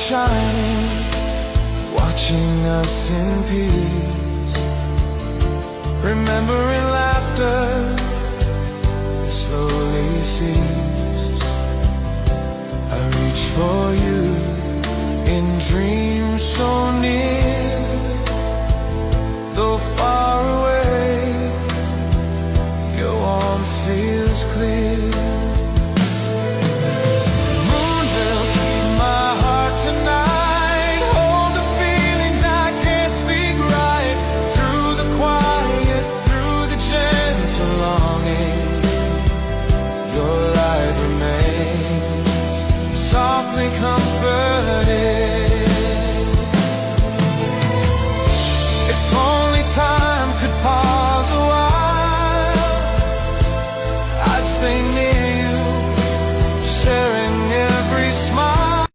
shining, watching us in peace. Remembering laughter that slowly cease. I reach for you in dreams so near, though far away, your warmth feels clear. Comforted